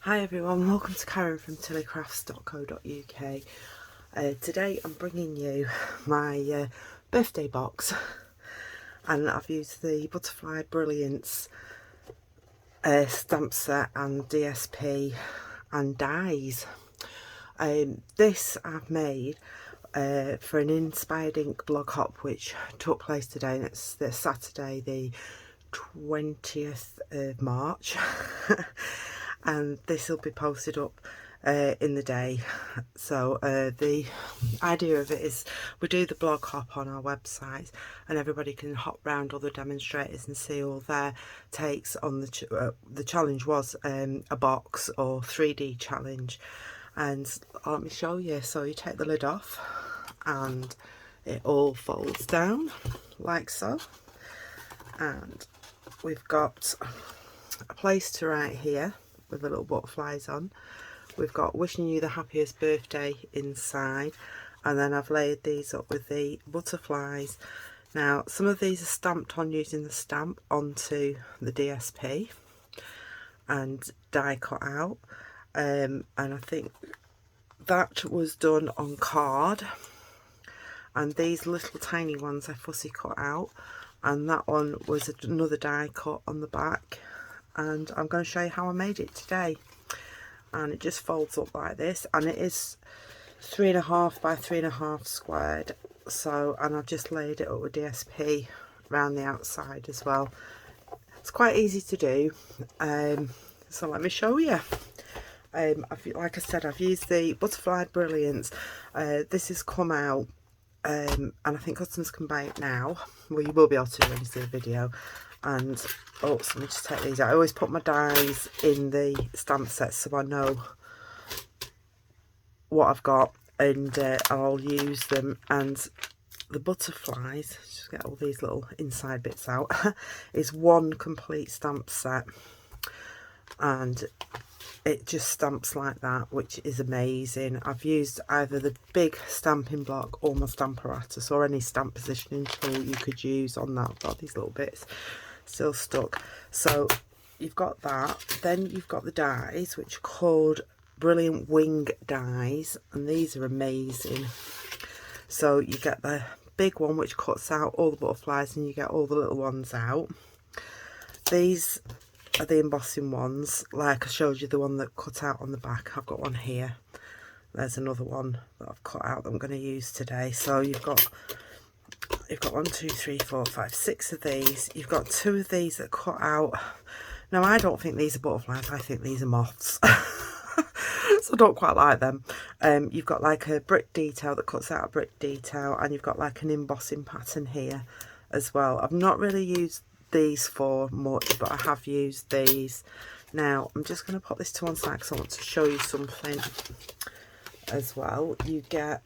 Hi everyone, welcome to Karen from tillycrafts.co.uk. Today I'm bringing you my birthday box, and I've used the Butterfly Brilliance stamp set and DSP and dies. This I've made for an InspireINK Blog Hop which took place today, and it's the Saturday the 20th of March. And this will be posted up in the day. So the idea of it is we do the blog hop on our website, and everybody can hop round all the demonstrators and see all their takes on the challenge was a box or 3D challenge. And let me show you. So you take the lid off and it all folds down like so, and we've got a place to write here with the little butterflies on. We've got wishing you the happiest birthday inside, and then I've layered these up with the butterflies. Now some of these are stamped on using the stamp onto the DSP and die cut out, and I think that was done on card, and these little tiny ones I fussy cut out, and that one was another die cut on the back. And I'm going to show you how I made it today. And it just folds up like this, and it is 3.5 by 3.5 squared. So, and I've just laid it up with DSP around the outside as well. It's quite easy to do. So let me show you. Like I said, I've used the Butterfly Brilliance. This has come out, and I think customers can buy it now. Well, you will be able to when you see the video. And oh, so let me just take these out. I always put my dies in the stamp set so I know what I've got, and I'll use them. And the butterflies, just get all these little inside bits out, is one complete stamp set, and it just stamps like that, which is amazing. I've used either the big stamping block or my Stamparatus, or any stamp positioning tool you could use on that. I've got these little bits still stuck. So you've got that, then you've got the dies which are called Brilliant Wing dies, and these are amazing. So you get the big one which cuts out all the butterflies, and you get all the little ones out. These are the embossing ones, like I showed you the one that cut out on the back. I've got one here. There's another one that I've cut out that I'm going to use today. So you've got 1, 2, 3, 4, 5, 6 of these. You've got 2 of these that cut out. Now I don't think these are butterflies, I think these are moths. So I don't quite like them. You've got like a brick detail that cuts out a brick detail, and you've got like an embossing pattern here as well. I've not really used these for much, but I have used these. Now I'm just going to put this to one side because I want to show you something as well. You get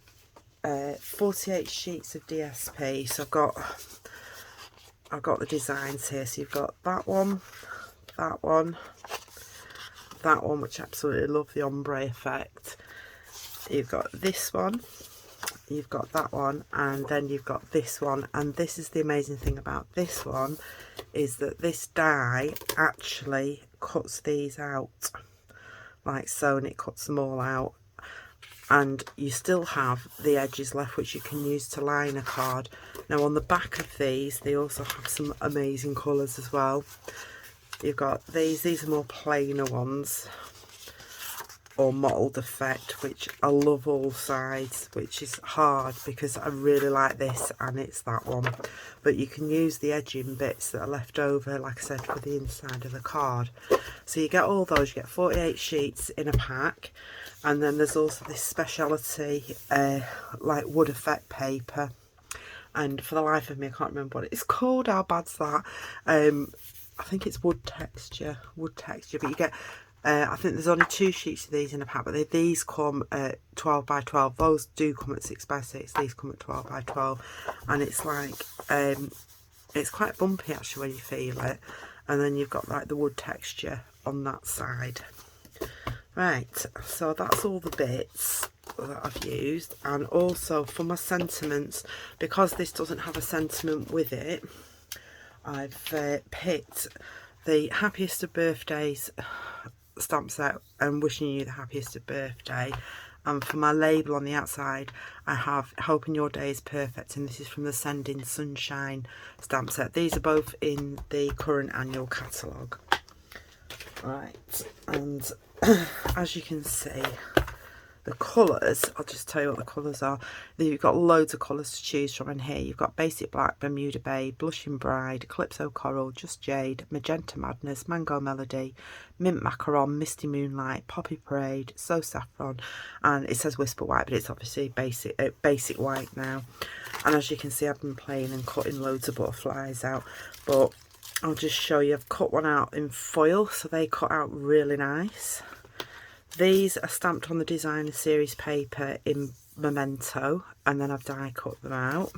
48 sheets of DSP. So I've got the designs here. So you've got that one, that one, that one, which I absolutely love the ombre effect. You've got this one, you've got that one, and then you've got this one. And this is the amazing thing about this one, is that this die actually cuts these out like so, and it cuts them all out, and you still have the edges left which you can use to line a card. Now on the back of these they also have some amazing colours as well. You've got these are more plainer ones, or mottled effect, which I love all sides, which is hard because I really like this, and it's that one. But you can use the edging bits that are left over, like I said, for the inside of the card. So you get all those. You get 48 sheets in a pack, and then there's also this speciality like wood effect paper, and for the life of me I can't remember what it's called. How bad's that? I think it's wood texture, but you get I think there's only 2 sheets of these in a pack, but these come at 12 by 12. Those do come at 6 by 6. These come at 12 by 12, and it's like it's quite bumpy actually when you feel it. And then you've got like the wood texture on that side. Right, so that's all the bits that I've used. And also for my sentiments, because this doesn't have a sentiment with it, I've picked the happiest of birthdays stamp set and wishing you the happiest of birthday. And for my label on the outside, I have hoping your day is perfect, and this is from the Sending Sunshine stamp set. These are both in the current annual catalogue. Right, and as you can see, the colours, I'll just tell you what the colours are. You've got loads of colours to choose from in here. You've got Basic Black, Bermuda Bay, Blushing Bride, Calypso Coral, Just Jade, Magenta Madness, Mango Melody, Mint Macaron, Misty Moonlight, Poppy Parade, So Saffron, and it says Whisper White, but it's obviously basic white now. And as you can see, I've been playing and cutting loads of butterflies out, but I'll just show you. I've cut one out in foil, so they cut out really nice. These are stamped on the designer series paper in Memento, and then I've die cut them out.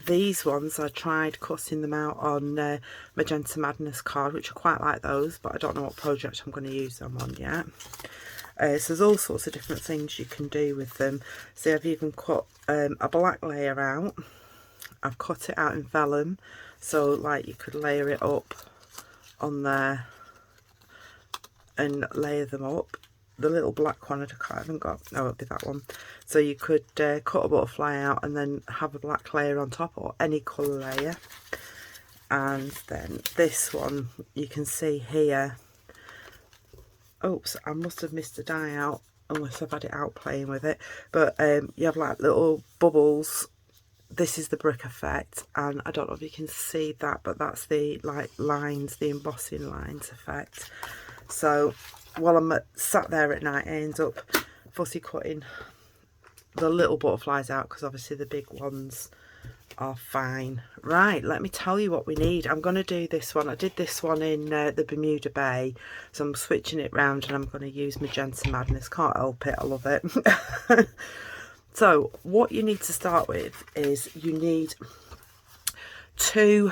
These ones, I tried cutting them out on Magenta Madness card, which I quite like those, but I don't know what project I'm going to use them on yet. So there's all sorts of different things you can do with them. So I've even cut a black layer out. I've cut it out in vellum, so like you could layer it up on there and layer them up. The little black one I haven't got, no, it'll be that one. So you could cut a butterfly out and then have a black layer on top, or any colour layer. And then this one, you can see here, oops, I must have missed a die out unless I've had it out playing with it, but you have like little bubbles. This is the brick effect, and I don't know if you can see that, but that's the like lines, the embossing lines effect. So while I'm sat there at night, I end up fussy cutting the little butterflies out, because obviously the big ones are fine. Right, let me tell you what we need. I'm going to do this one. I did this one in the Bermuda Bay, so I'm switching it round and I'm going to use Magenta Madness. Can't help it, I love it. So what you need to start with is you need 2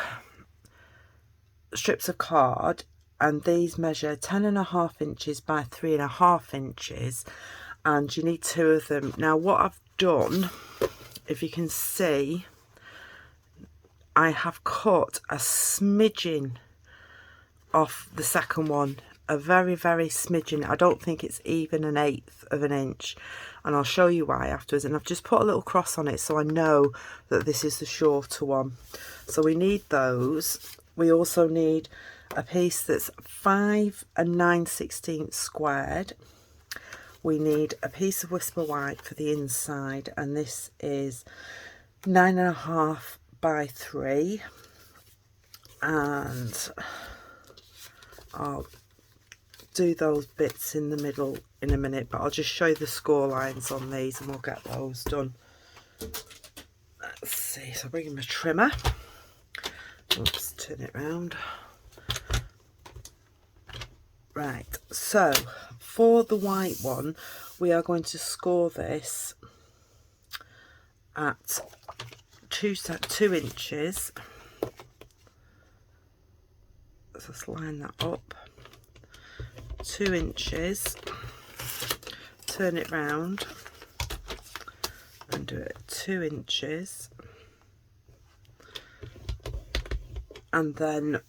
strips of card, and these measure 10.5 inches by 3.5 inches, and you need 2 of them. Now what I've done, if you can see, I have cut a smidgen off the second one, a very smidgen. I don't think it's even 1/8 of an inch, and I'll show you why afterwards. And I've just put a little cross on it so I know that this is the shorter one. So we need those. We also need a piece that's 5 9/16 squared. We need a piece of Whisper White for the inside, and this is 9.5 by 3, and I'll do those bits in the middle in a minute, but I'll just show you the score lines on these and we'll get those done. Let's see, so I'll bring in my trimmer. Oops, turn it round. Right, so for the white one, we are going to score this at 2 inches. Let's just line that up. 2 inches. Turn it round and do it 2 inches. And then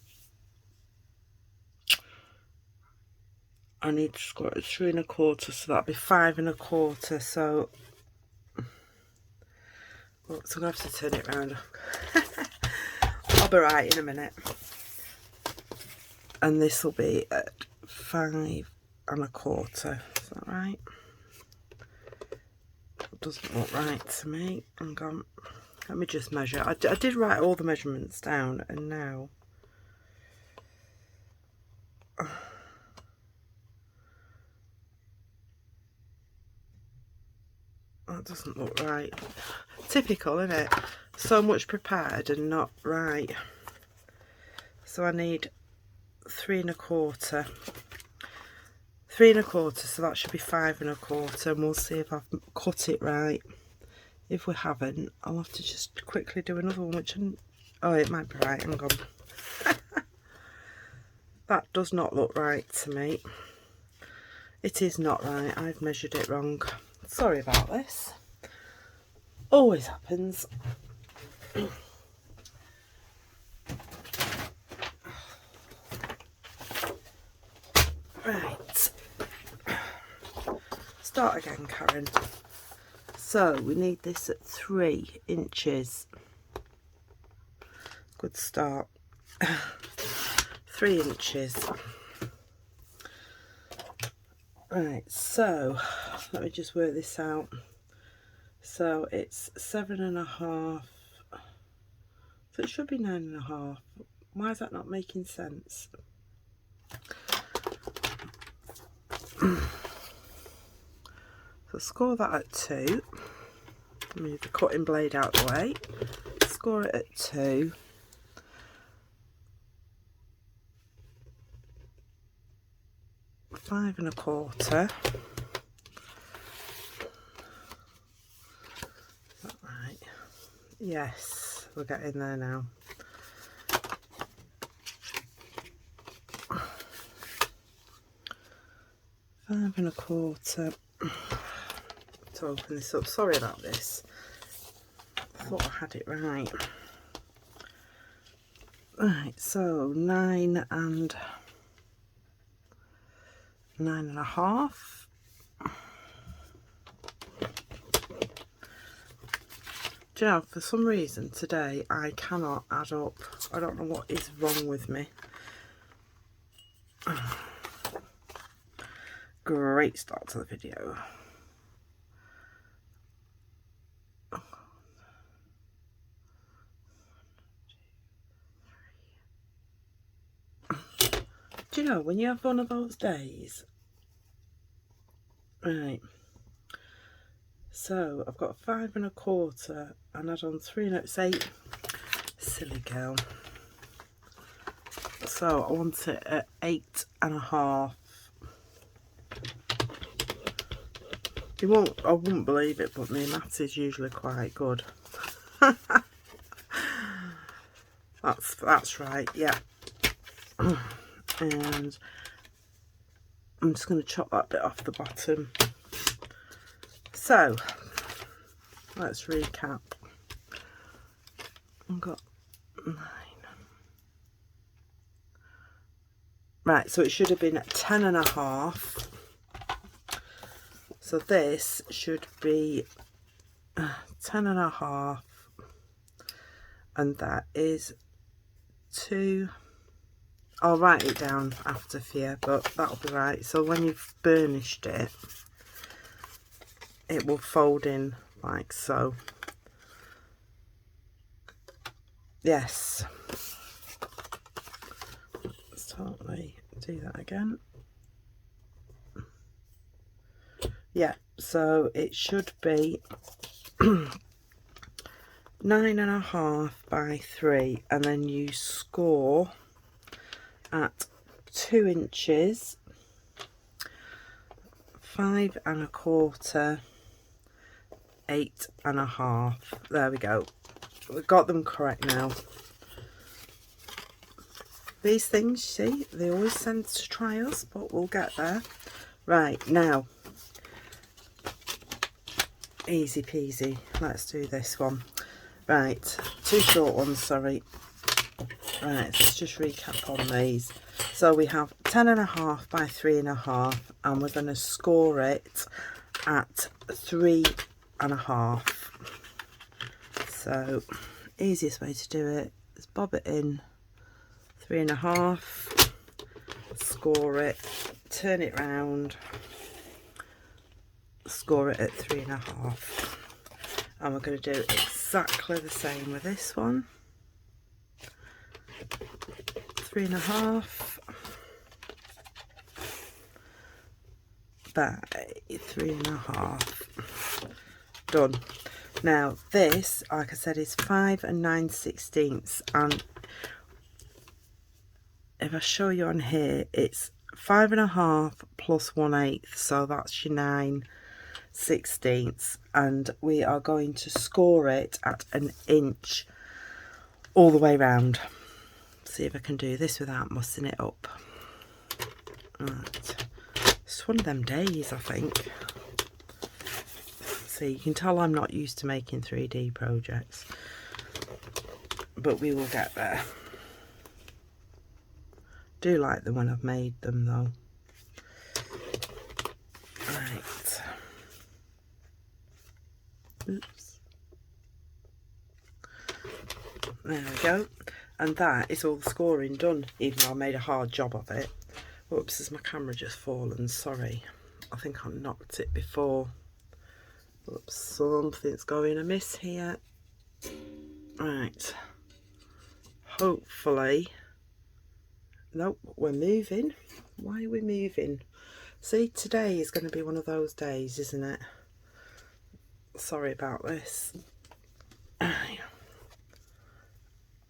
I need to score it 3 1/4, so that'll be 5 1/4. So, oops, I'm gonna have to turn it round. I'll be right in a minute. And this will be at 5 1/4. Is that right? It doesn't look right to me. Hang on. Let me just measure. I did write all the measurements down, and now that doesn't look right. Typical, isn't it? So much prepared and not right. So I need 3 1/4. 3 1/4, so that should be 5 1/4, and we'll see if I've cut it right. If we haven't, I'll have to just quickly do another one, which, oh, it might be right. Hang on. That does not look right to me. It is not right. I've measured it wrong. Sorry about this. Always happens. Right, start again, Karen. So we need this at 3 inches. Good start. 3 inches. Right, so let me just work this out. So it's 7.5. So it should be 9.5. Why is that not making sense? So score that at 2. Move the cutting blade out of the way. Score it at 2. Five and a quarter. Is that right? Yes, we're getting there now. Five and a quarter. To open this up. Sorry about this. I thought I had it right. Right, so 9.5. Do you know, for some reason today I cannot add up. I don't know what is wrong with me. Great start to the video. Do you know, when you have one of those days? Right. So I've got 5 and a quarter and add on 3 and it's 8. Silly girl. So I want it at 8.5. I wouldn't believe it, but my maths is usually quite good. That's right, yeah. And I'm just going to chop that bit off the bottom. So let's recap. I've got 9. Right, so it should have been at 10.5. So this should be 10.5, and that is 2. I'll write it down after for you, but that'll be right. So when you've burnished it, it will fold in like so. Yes. Let's totally do that again. Yeah, so it should be 9.5 by 3, and then you score at 2 inches, 5 and a quarter, 8.5. There we go. We've got them correct now. These things, see, they always send to try us, but we'll get there. Right, now, easy peasy. Let's do this one. Right, 2 short ones, sorry. Right, let's just recap on these. So we have 10.5 by 3.5, and we're going to score it at 3.5. So easiest way to do it is bob it in 3.5, score it, turn it round, score it at 3.5. And we're going to do exactly the same with this one. 3.5 by 3.5. Done. Now this, like I said, is 5 9/16, and if I show you on here, it's 5.5 plus 1/8, so that's your 9/16, and we are going to score it at 1 inch all the way round. See if I can do this without mussing it up. Right, it's one of them days, I think. See, you can tell I'm not used to making 3D projects, but we will get there. Do like them when I've made them though. Oops. There we go. And that is all the scoring done, even though I made a hard job of it. Whoops, has my camera just fallen? Sorry. I think I knocked it before. Whoops, something's going amiss here. Right. Hopefully. Nope, we're moving. Why are we moving? See, today is going to be one of those days, isn't it? Sorry about this.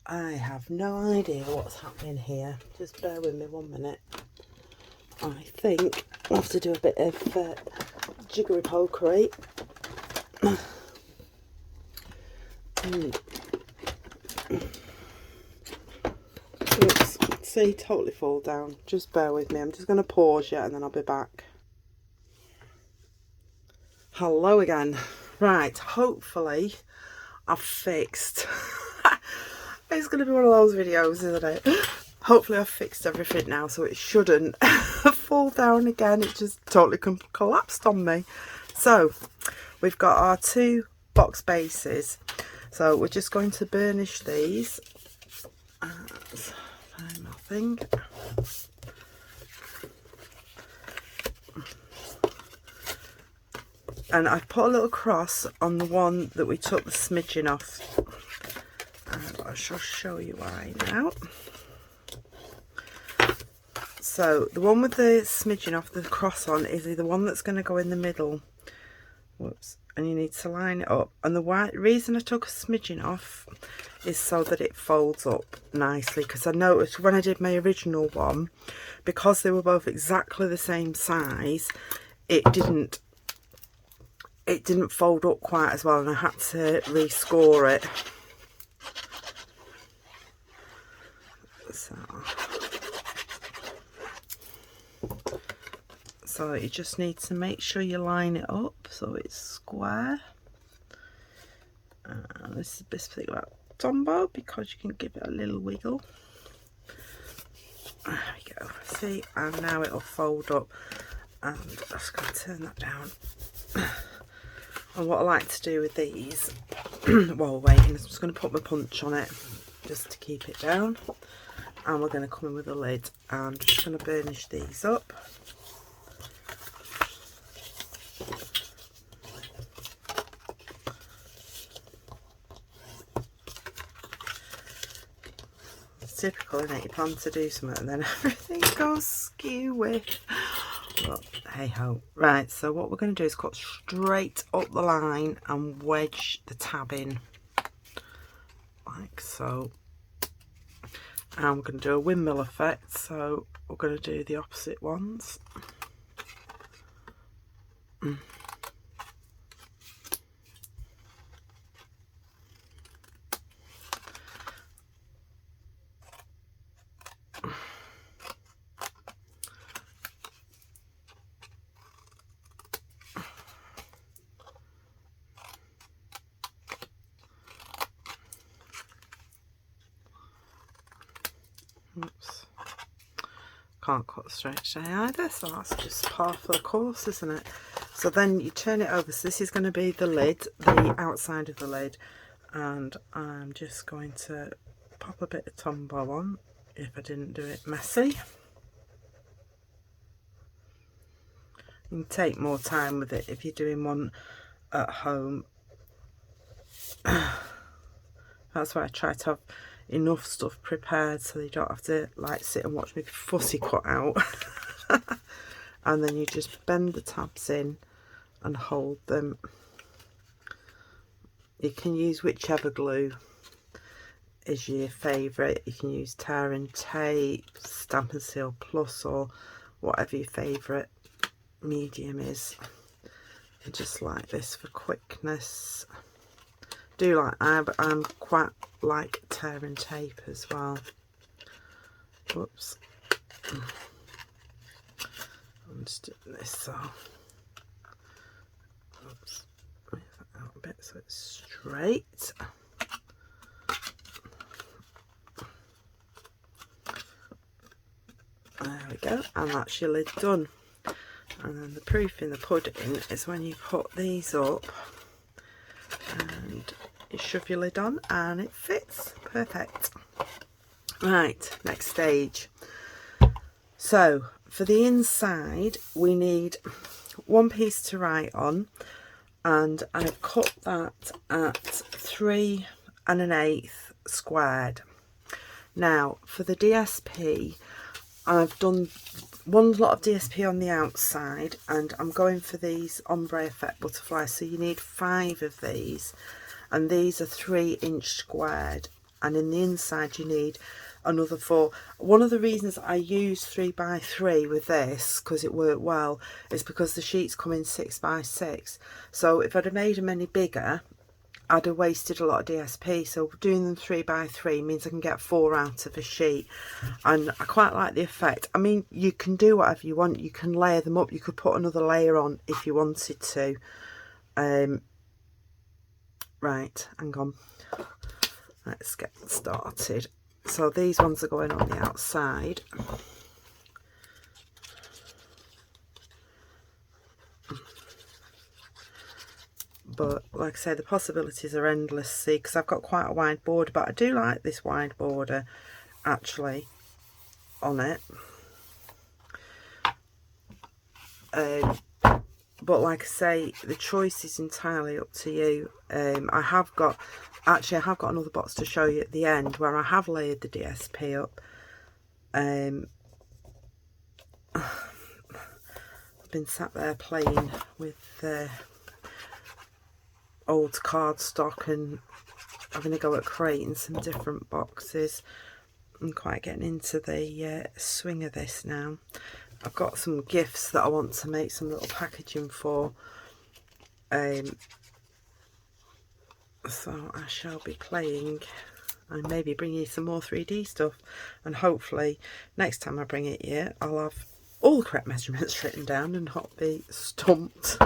I have no idea what's happening here. Just bear with me 1 minute. I think I'll have to do a bit of jiggery pokery. Oops, see, totally fall down. Just bear with me. I'm just going to pause you and then I'll be back. Hello again. Right, hopefully I've fixed. It's going to be one of those videos, isn't it? Hopefully I've fixed everything now so it shouldn't fall down again. It just totally collapsed on me. So we've got our 2 box bases. So we're just going to burnish these. Find my thing. And I've put a little cross on the one that we took the smidgen off. And I shall show you why now. So the one with the smidgen off, the cross on, is the one that's going to go in the middle. Whoops. And you need to line it up. And the reason I took a smidgen off is so that it folds up nicely. Because I noticed when I did my original one, because they were both exactly the same size, it didn't fold up quite as well, and I had to rescore it. So you just need to make sure you line it up so it's square. This is the best thing about Tombow, because you can give it a little wiggle. There we go. See, and now it'll fold up. And I'm just going to turn that down. And what I like to do with these, while waiting, is I'm just going to put my punch on it just to keep it down. And we're going to come in with a lid and just going to burnish these up. It's typical, isn't it? You plan to do something and then everything goes skew with. But hey ho. Right, so what we're going to do is cut straight up the line and wedge the tab in like so. And we're going to do a windmill effect, so we're going to do the opposite ones. Oops. Can't cut straight today either, so that's just par for the course, isn't it? So then you turn it over. So this is going to be the lid, the outside of the lid, and I'm just going to pop a bit of Tombow on if I didn't do it messy. You can take more time with it if you're doing one at home. That's why I try to have enough stuff prepared so you don't have to like sit and watch me fussy cut out. And then you just bend the tabs in and hold them. You can use whichever glue is your favourite. You can use tear and tape, Stampin' Seal Plus, or whatever your favourite medium is. And just like this for quickness. Do like I'm quite like tear and tape as well. Whoops. I'm just doing this so. Oops. Move that out a bit so it's straight. There we go, and that's your lid done. And then the proof in the pudding is when you put these up, and you shove your lid on and it fits perfect. Right, next stage. So for the inside we need one piece to write on, and I've cut that at 3 1/8 squared. Now for the DSP, I've done one lot of DSP on the outside, and I'm going for these ombre effect butterflies, so you need 5 of these, and these are 3" squared, and in the inside you need another 4. One of the reasons I use 3x3 with this, because it worked well, is because the sheets come in 6x6, so if I'd have made them any bigger I'd have wasted a lot of DSP. So doing them 3x3 means I can get 4 out of a sheet, and I quite like the effect. I mean, you can do whatever you want, you can layer them up, you could put another layer on if you wanted to. Right, hang on, let's get started. So these ones are going on the outside. But like I say, the possibilities are endless, see, because I've got quite a wide border, but I do like this wide border actually on it. But like I say, the choice is entirely up to you. I have got another box to show you at the end where I have layered the DSP up. I've been sat there playing with old cardstock and having a go at creating some different boxes. I'm quite getting into the swing of this now. I've got some gifts that I want to make some little packaging for, so I shall be playing and maybe bring you some more 3D stuff, and hopefully next time I bring it here I'll have all the correct measurements written down and not be stumped.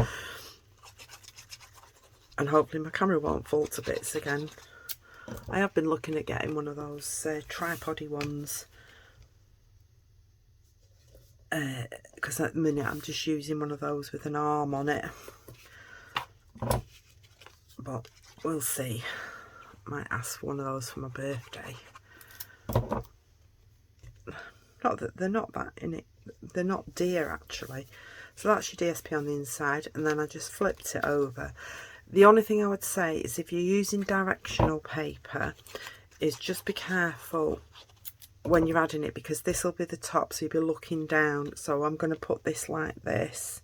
And hopefully my camera won't fall to bits again. I have been looking at getting one of those tripod-y ones, because at the minute I'm just using one of those with an arm on it. But we'll see. Might ask for one of those for my birthday. Not that they're not that in it. They're not dear actually. So that's your DSP on the inside, and then I just flipped it over. The only thing I would say is if you're using directional paper is just be careful when you're adding it, because this will be the top, so you'll be looking down. So I'm going to put this like this,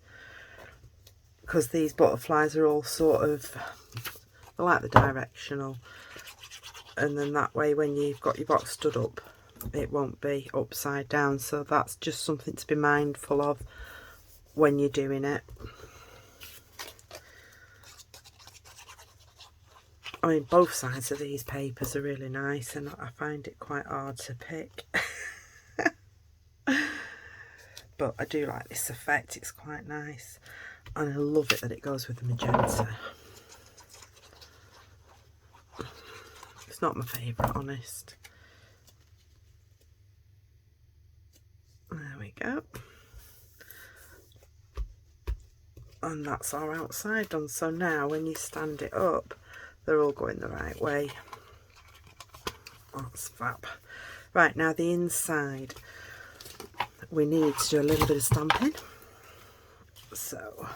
because these butterflies are all sort of, I like the directional, and then that way when you've got your box stood up it won't be upside down. So that's just something to be mindful of when you're doing it. I mean, both sides of these papers are really nice, and I find it quite hard to pick. But I do like this effect, it's quite nice. And I love it that it goes with the magenta. It's not my favourite, honest. There we go. And that's our outside done. So now when you stand it up, they're all going the right way. That's fab. Right, now the inside, we need to do a little bit of stamping. So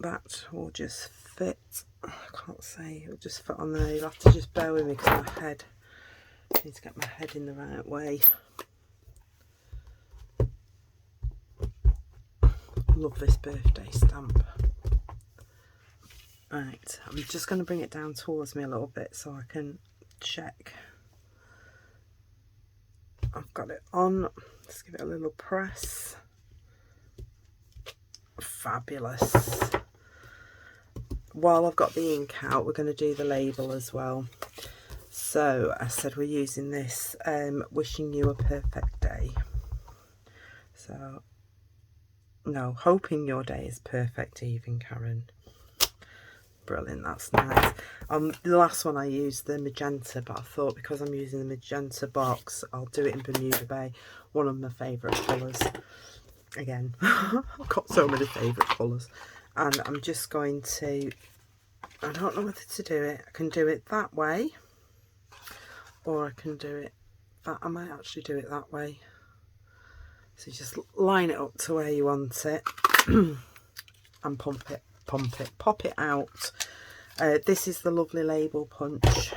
that will just fit. I can't say, it'll just fit on there. You'll have to just bear with me because my head, I need to get my head in the right way. Love this birthday stamp. Right, I'm just going to bring it down towards me a little bit so I can check. I've got it on. Let's give it a little press. Fabulous. While I've got the ink out, we're going to do the label as well. So I said we're using this wishing you a perfect day. So no, hoping your day is perfect even, Karen. Brilliant, that's nice. The last one I used the magenta, but I thought because I'm using the magenta box I'll do it in Bermuda Bay, one of my favourite colours. Again, I've got so many favourite colours. and I'm just going to, I don't know whether to do it, I can do it that way, or I can do it that, I might actually do it that way. So just line it up to where you want it and pop it out. This is the lovely label punch,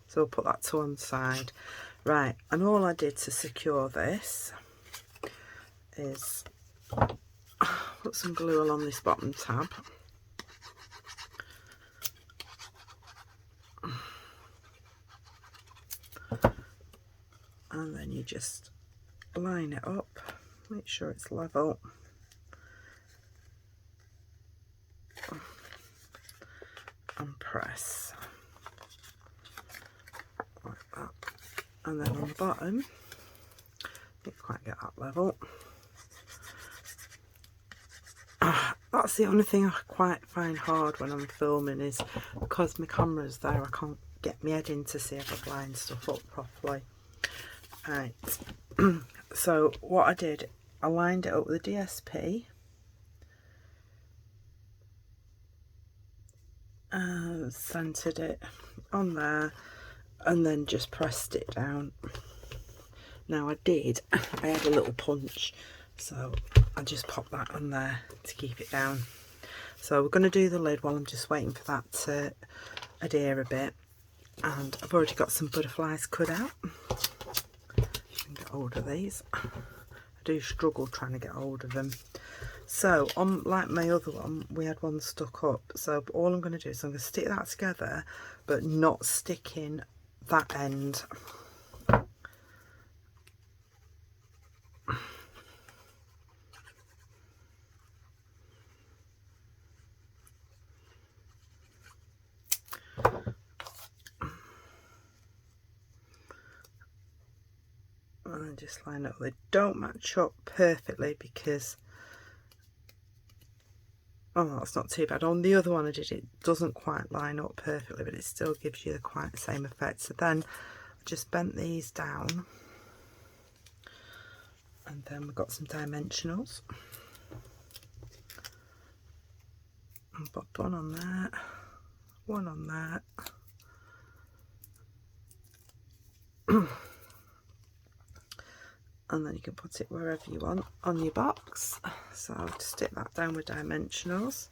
so we'll put that to one side. Right, and all I did to secure this is put some glue along this bottom tab. And then you just line it up, make sure it's level. And press like that. And then on the bottom, you can't quite get that level. That's the only thing I quite find hard when I'm filming, is because my camera's there, I can't get my head in to see if I've lined stuff up properly. Right, so what I did, I lined it up with a DSP, and centered it on there, and then just pressed it down. Now I had a little punch, so I just popped that on there to keep it down. So we're going to do the lid while I'm just waiting for that to adhere a bit, and I've already got some butterflies cut out. I can get hold of these. I do struggle trying to get hold of them. So on, like my other one, we had one stuck up, so all I'm going to do is I'm going to stick that together, but not sticking that end. And just line up. They don't match up perfectly because, oh, that's not too bad. On the other one I did, it doesn't quite line up perfectly, but it still gives you the quite same effect. So then I just bent these down, and then we've got some dimensionals. And put one on there, one on there. And then you can put it wherever you want on your box. So I'll just stick that down with dimensionals.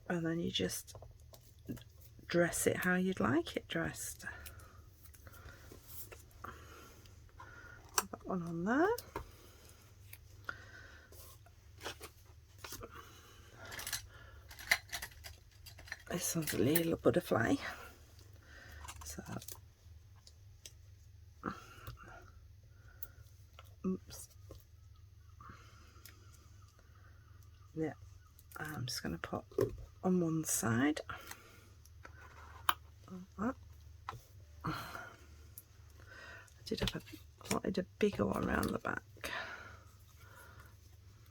And then you just dress it how you'd like it dressed. Put that one on there. This one's a little butterfly. So, oops. Yeah, I'm just going to put on one side. Like that. I wanted a bigger one around the back.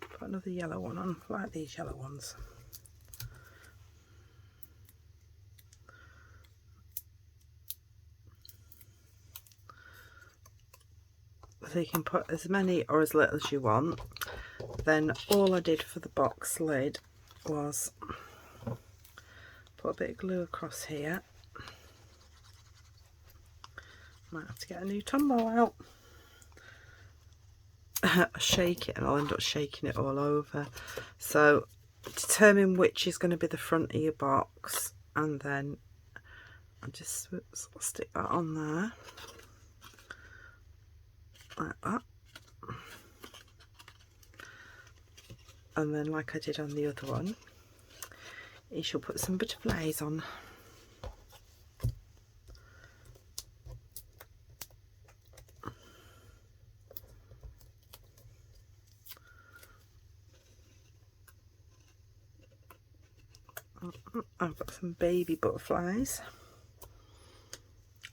Put another yellow one on, like these yellow ones. So you can put as many or as little as you want. Then all I did for the box lid was put a bit of glue across here. Might have to get a new tumble out. Shake it and I'll end up shaking it all over. So determine which is going to be the front of your box, and then I'll just stick that on there. Like that, and then like I did on the other one, you shall put some butterflies on. I've got some baby butterflies,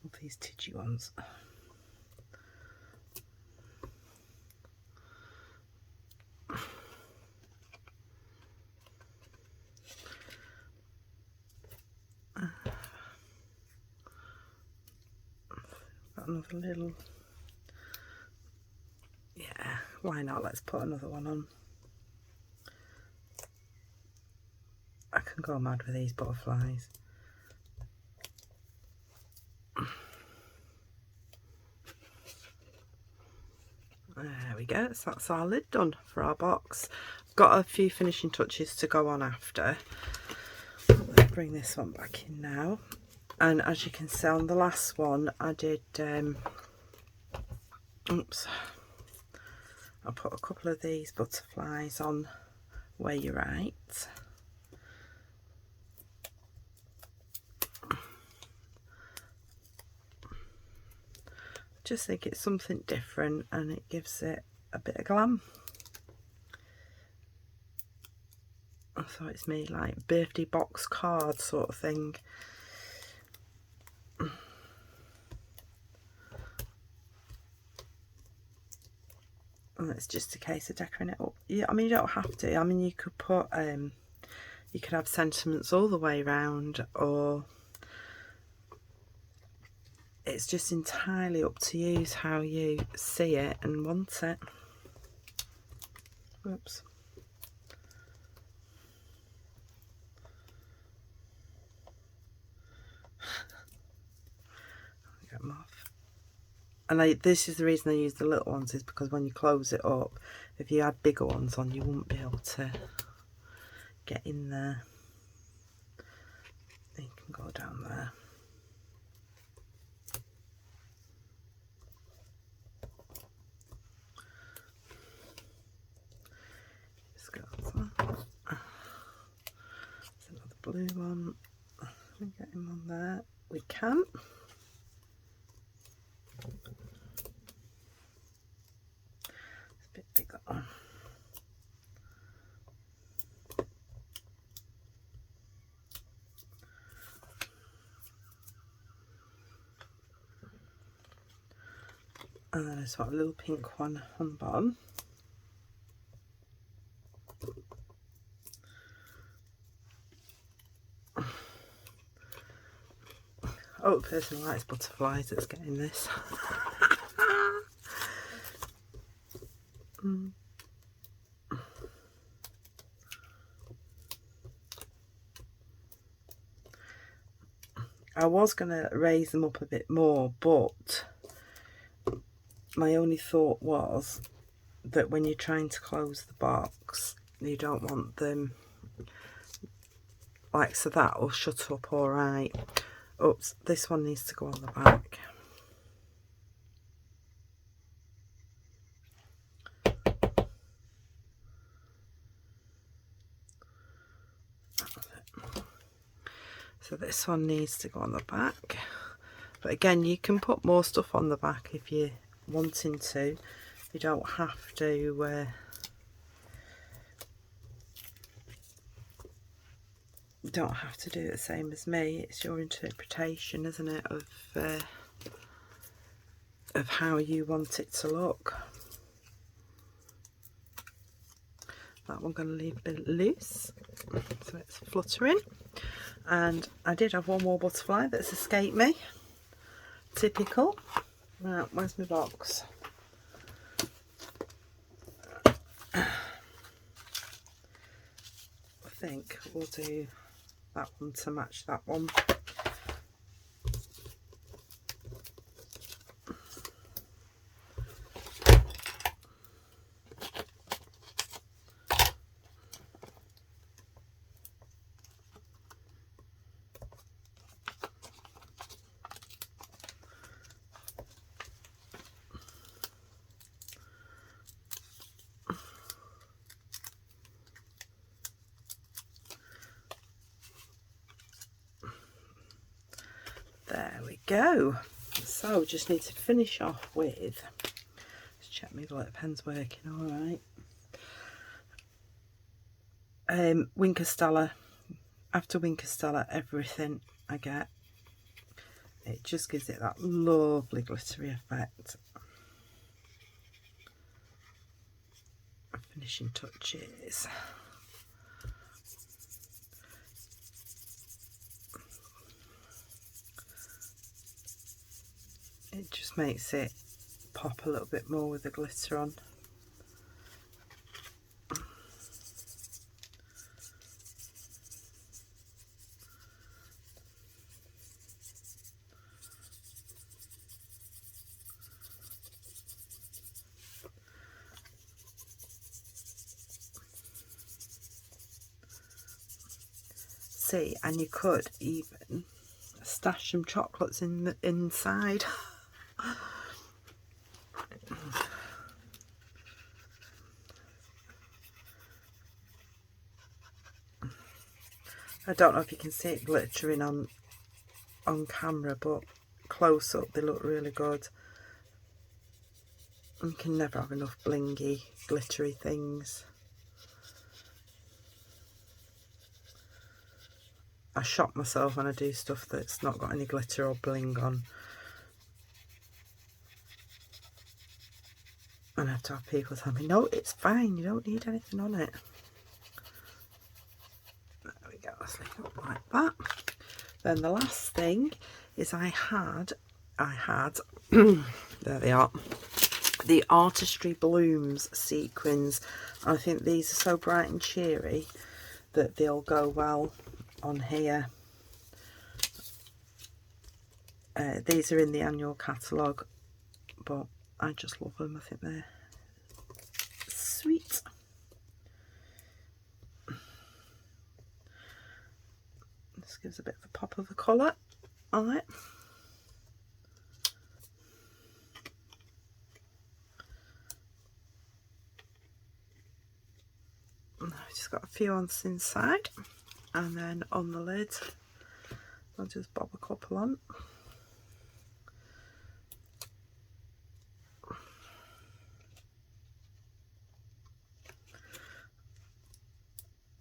all these tidgy ones. Got another little, yeah, why not? Let's put another one on. I can go mad with these butterflies. There we go, so that's our lid done for our box. Got a few finishing touches to go on after. Let's bring this one back in now. And as you can see on the last one, I did, oops, I put a couple of these butterflies on where you write. Just think it's something different and it gives it a bit of glam. I thought it's made like birthday box card sort of thing. And it's just a case of decorating it up. Yeah, I mean, you don't have to. I mean, you could put, you could have sentiments all the way around, or it's just entirely up to you how you see it and want it. Oops. Get them off. And this is the reason I use the little ones, is because when you close it up, if you had bigger ones on, you wouldn't be able to get in there. You can go down there. Just go on. There's another blue one. Can we get him on there? We can. It's a bit bigger on. And then I've got a little pink one on the bottom. Oh, the person who likes butterflies that's getting this. I was going to raise them up a bit more, but my only thought was that when you're trying to close the box, you don't want them like so. That will shut up all right. Oops, this one needs to go on the back. So this one needs to go on the back. But again, you can put more stuff on the back if you're wanting to. You don't have to you don't have to do it the same as me. It's your interpretation, isn't it, of how you want it to look. That one I'm going to leave a bit loose, so it's fluttering. And I did have one more butterfly that's escaped me. Typical. Right, where's my box? I think we'll do that one to match that one. There we go. So just need to finish off with, let's check my glitter pen's working all right. Wink of Stella. After Wink of Stella, everything I get, it just gives it that lovely glittery effect. Finishing touches. It just makes it pop a little bit more with the glitter on. see, and you could even stash some chocolates in the inside. I don't know if you can see it glittering on camera, but close up they look really good. You can never have enough blingy, glittery things. I shock myself when I do stuff that's not got any glitter or bling on. And I have to have people tell me, no, it's fine, you don't need anything on it. There we go, let's leave it like that. Then the last thing is I had, there they are, the Artistry Blooms sequins. I think these are so bright and cheery that they'll go well on here. These are in the annual catalogue, but I just love them. I think they're sweet. This gives a bit of a pop of the colour on it. I've just got a few on the inside, and then on the lid I'll just bob a couple on.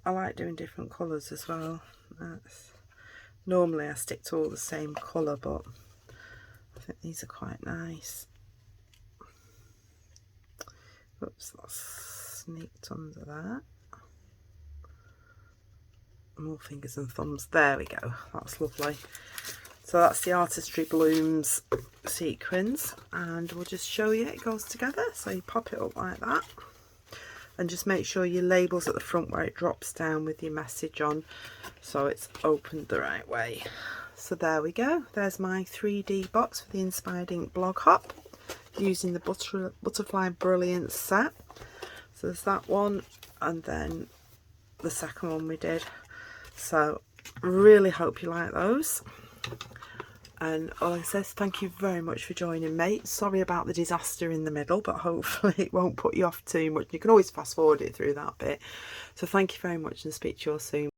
I like doing different colours as well. Normally I stick to all the same colour, but I think these are quite nice. Oops, that's sneaked under that. More fingers and thumbs. There we go. That's lovely. So that's the Artistry Blooms sequins, and we'll just show you it goes together. So you pop it up like that, and just make sure your label's at the front where it drops down with your message on, so it's opened the right way. So there we go. There's my 3D box for the InspireINK Blog Hop using the Butterfly Brilliance set. So there's that one, and then the second one we did. So really hope you like those. And all I say is thank you very much for joining me. Sorry about the disaster in the middle, but hopefully it won't put you off too much. You can always fast forward it through that bit. So thank you very much, and speak to you all soon.